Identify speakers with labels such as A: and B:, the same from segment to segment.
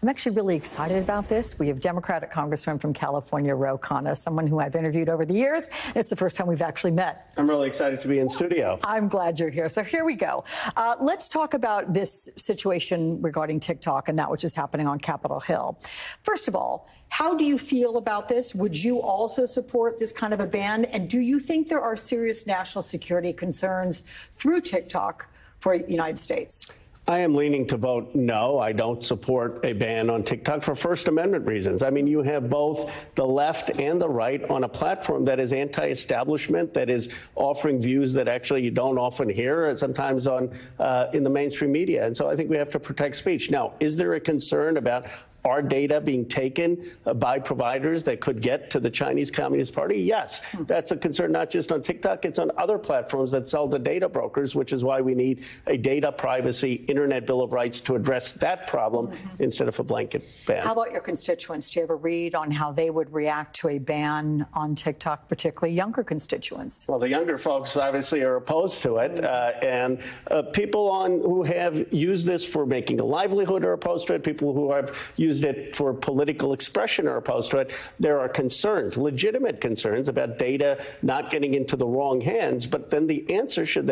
A: I'm actually really excited about this. We have Democratic Congressman from California, Ro Khanna, someone who I've interviewed over the years. It's the first time we've actually met.
B: I'm really excited to be in studio.
A: I'm glad you're here. So here we go. Let's talk about this situation regarding TikTok and that which is happening on Capitol Hill. First of all, how do you feel about this? Would you also support this kind of a ban? And do you think there are serious national security concerns through TikTok for the United States?
B: I am leaning to vote no. I don't support a ban on TikTok for First Amendment reasons. I mean, you have both the left and the right on a platform that is anti-establishment, that is offering views that actually you don't often hear, sometimes on in the mainstream media. And so I think we have to protect speech. Now, is there a concern about our data being taken by providers that could get to the Chinese Communist Party? Yes, that's a concern not just on TikTok, it's on other platforms that sell to data brokers, which is why we need a data privacy Internet Bill of Rights to address that problem instead of a blanket ban.
A: How about your constituents? Do you have a read on how they would react to a ban on TikTok, particularly younger constituents?
B: Well, the younger folks obviously are opposed to it, and people who have used this for making a livelihood are opposed to it. People who have used it for political expression are opposed to it. There are concerns, legitimate concerns about data not getting into the wrong hands, but then the answer should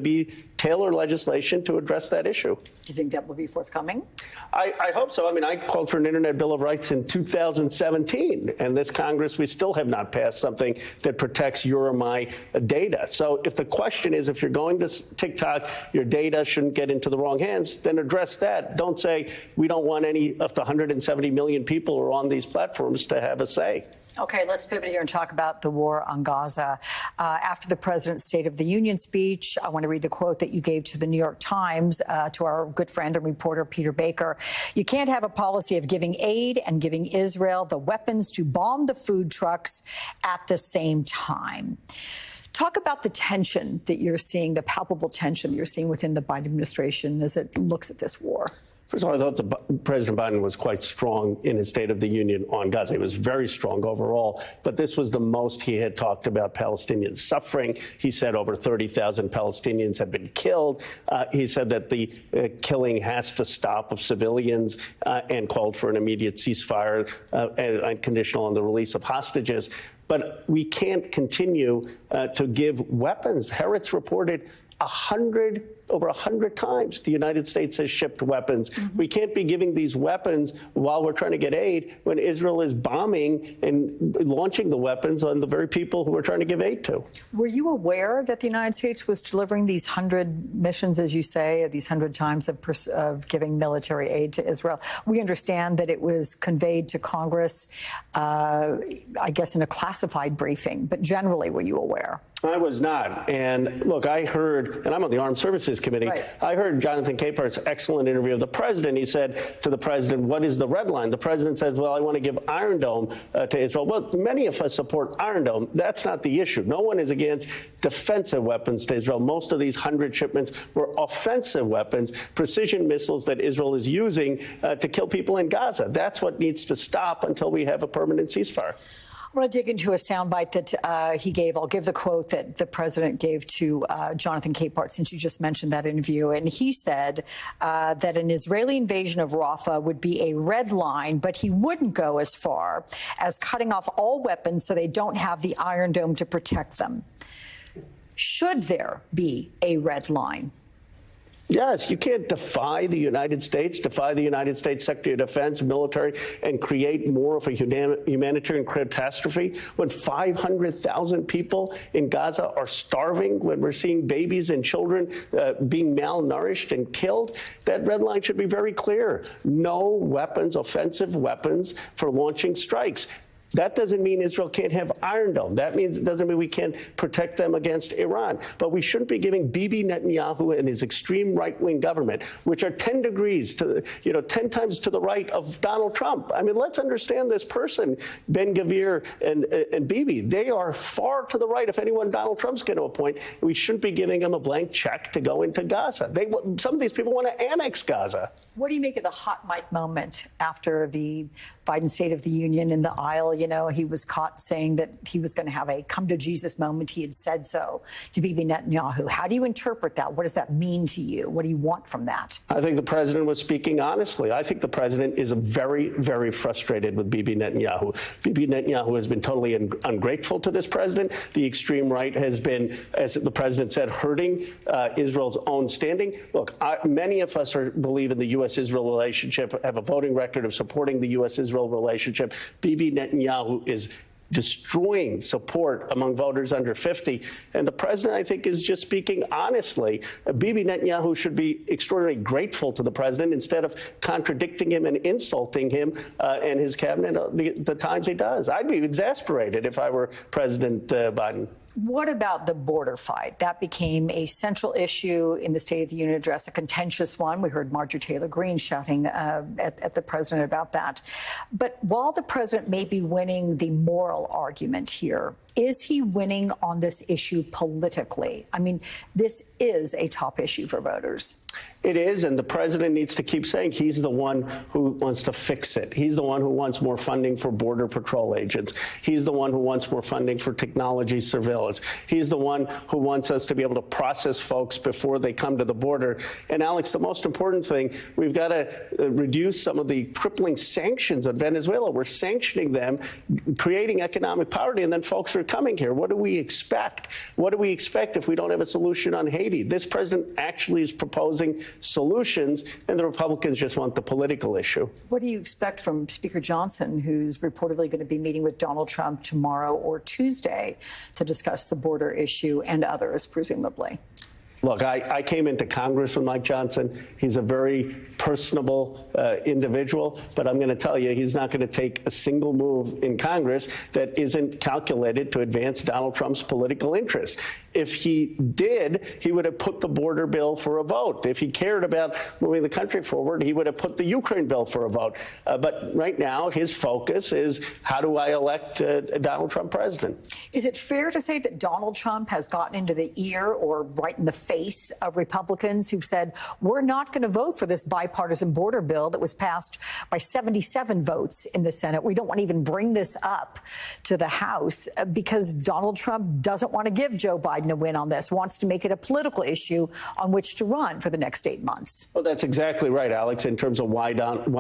B: be tailor legislation to address that issue.
A: Do you think that will be forthcoming?
B: I hope so. I mean, I called for an Internet Bill of Rights in 2017, and this Congress, we still have not passed something that protects your or my data. So if the question is, if you're going to TikTok, your data shouldn't get into the wrong hands, then address that. Don't say we don't want any of the 170 million people who are on these platforms to have a say.
A: Okay, let's pivot here and talk about the war on Gaza. After the president's State of the Union speech, I want to read the quote that you gave to the New York Times, to our good friend and reporter Peter Baker. You can't have a policy of giving aid and giving Israel the weapons to bomb the food trucks at the same time. Talk about the tension that you're seeing, the palpable tension you're seeing within the Biden administration as it looks at this war.
B: First of all, I thought President Biden was quite strong in his State of the Union on Gaza. He was very strong overall, but this was the most he had talked about Palestinian suffering. He said over 30,000 Palestinians have been killed. He said that the killing has to stop of civilians and called for an immediate ceasefire and conditional on the release of hostages. But we can't continue to give weapons. Haaretz reported over 100 times the United States has shipped weapons. We can't be giving these weapons while we're trying to get aid when Israel is bombing and launching the weapons on the very people who we're trying to give aid to.
A: Were you aware that the United States was delivering these 100 missions, as you say, these 100 times of giving military aid to Israel? We understand that it was conveyed to Congress, I guess, in a classified briefing. But generally, were you aware?
B: I was not. And look, I heard, and I'm on the Armed Services Committee, right. I heard Jonathan Capehart's excellent interview of the president. He said to the president, what is the red line? The president said, well, I want to give Iron Dome to Israel. Well, many of us support Iron Dome. That's not the issue. No one is against defensive weapons to Israel. Most of these 100 shipments were offensive weapons, precision missiles that Israel is using to kill people in Gaza. That's what needs to stop until we have a permanent ceasefire.
A: I want to dig into a soundbite that he gave. I'll give the quote that the president gave to Jonathan Capehart, since you just mentioned that interview. And he said that an Israeli invasion of Rafah would be a red line, but he wouldn't go as far as cutting off all weapons so they don't have the Iron Dome to protect them. Should there be a red line?
B: Yes, you can't defy the United States Secretary of Defense, military, and create more of a humanitarian catastrophe when 500,000 people in Gaza are starving, when we're seeing babies and children being malnourished and killed. That red line should be very clear. No weapons, offensive weapons, for launching strikes. That doesn't mean Israel can't have Iron Dome. That doesn't mean we can't protect them against Iran. But we shouldn't be giving Bibi Netanyahu and his extreme right-wing government, which are 10 degrees to, 10 times to the right of Donald Trump. I mean, let's understand this person, Ben-Gvir and Bibi. They are far to the right. If anyone Donald Trump's going to appoint, we shouldn't be giving them a blank check to go into Gaza. Some of these people want to annex Gaza.
A: What do you make of the hot mic moment after the Biden State of the Union in the aisle? he was caught saying that he was going to have a come to Jesus moment. He had said so to Bibi Netanyahu. How do you interpret that? What does that mean to you? What do you want from that?
B: I think the president was speaking honestly. I think the president is very, very frustrated with Bibi Netanyahu. Bibi Netanyahu has been totally ungrateful to this president. The extreme right has been, as the president said, hurting Israel's own standing. Look, many of us believe in the U.S.-Israel relationship, have a voting record of supporting the U.S.-Israel relationship. Bibi Netanyahu is destroying support among voters under 50. And the president, I think, is just speaking honestly. Bibi Netanyahu should be extraordinarily grateful to the president instead of contradicting him and insulting him and his cabinet the times he does. I'd be exasperated if I were President Biden.
A: What about the border fight? That became a central issue in the State of the Union address, a contentious one. We heard Marjorie Taylor Greene shouting at the president about that. But while the president may be winning the moral argument here, is he winning on this issue politically? I mean, this is a top issue for voters.
B: It is, and the president needs to keep saying he's the one who wants to fix it. He's the one who wants more funding for Border Patrol agents. He's the one who wants more funding for technology surveillance. He's the one who wants us to be able to process folks before they come to the border. And, Alex, the most important thing, we've got to reduce some of the crippling sanctions on Venezuela. We're sanctioning them, creating economic poverty, and then folks are coming here. What do we expect? What do we expect if we don't have a solution on Haiti? This president actually is proposing solutions, and the Republicans just want the political issue.
A: What do you expect from Speaker Johnson, who's reportedly going to be meeting with Donald Trump tomorrow or Tuesday to discuss the border issue and others, presumably?
B: Look, I came into Congress with Mike Johnson. He's a very personable individual, but I'm going to tell you, he's not going to take a single move in Congress that isn't calculated to advance Donald Trump's political interests. If he did, he would have put the border bill for a vote. If he cared about moving the country forward, he would have put the Ukraine bill for a vote. But right now, his focus is, how do I elect Donald Trump president?
A: Is it fair to say that Donald Trump has gotten into the ear or right in the face of Republicans who've said, we're not going to vote for this bipartisan border bill that was passed by 77 votes in the Senate. We don't want to even bring this up to the House because Donald Trump doesn't want to give Joe Biden a win on this, wants to make it a political issue on which to run for the next 8 months.
B: Well, that's exactly right, Alex, in terms of why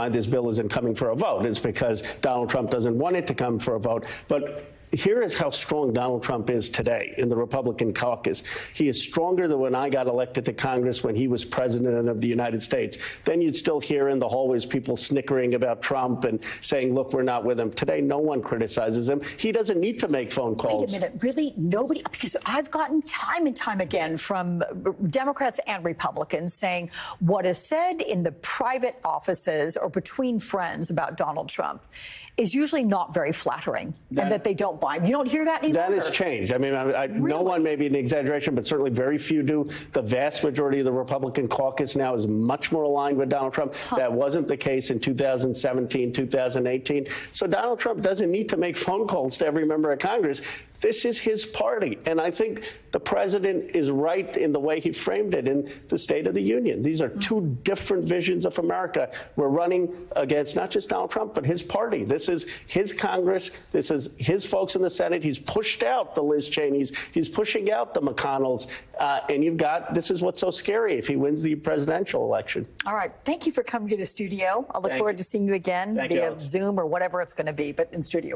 B: this bill isn't coming for a vote. It's because Donald Trump doesn't want it to come for a vote. But here is how strong Donald Trump is today in the Republican caucus. He is stronger than when I got elected to Congress when he was president of the United States. Then you'd still hear in the hallways people snickering about Trump and saying, look, we're not with him. Today, no one criticizes him. He doesn't need to make phone calls.
A: Wait a minute. Really? Nobody? Because I've gotten time and time again from Democrats and Republicans saying what is said in the private offices or between friends about Donald Trump is usually not very flattering, and that they don't buy him. You don't hear that anymore?
B: That has changed. I mean, really? No one, maybe an exaggeration, but certainly very few do. The vast majority of the Republican caucus now is much more aligned with Donald Trump. That wasn't the case in 2017, 2018. So Donald Trump doesn't need to make phone calls to every member of Congress. This is his party. And I think the president is right in the way he framed it in the State of the Union. These are two different visions of America. We're running against not just Donald Trump, but his party. This is his Congress. This is his folks in the Senate. He's pushed out the Liz Cheneys. He's pushing out the McConnells. And you've got, this is what's so scary if he wins the presidential election.
A: All right. Thank you for coming to the studio. I look forward to seeing you again via Zoom or whatever it's going to be, but in studio.